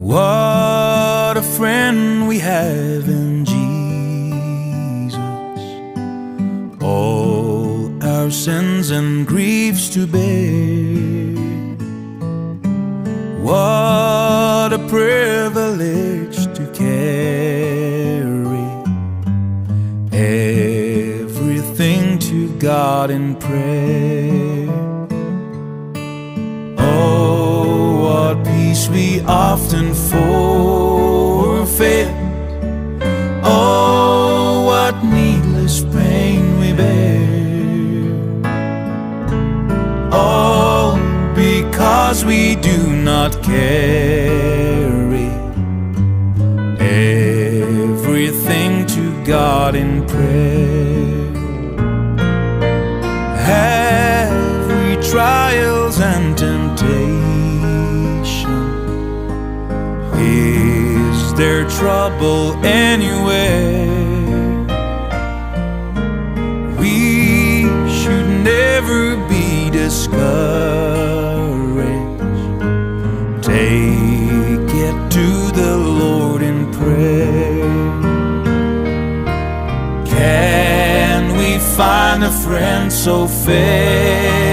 What a friend we have in Jesus, all our sins and griefs to bear. What a privilege to carry everything to God in prayer. Oh, what peace we often forfeit. Oh, what needless pain we bear. All because we do not carry everything to God in prayer. Every trials and temptation, is there trouble anywhere? We should never be discouraged. Take it to the Lord in prayer. Can we find a friend so faithful,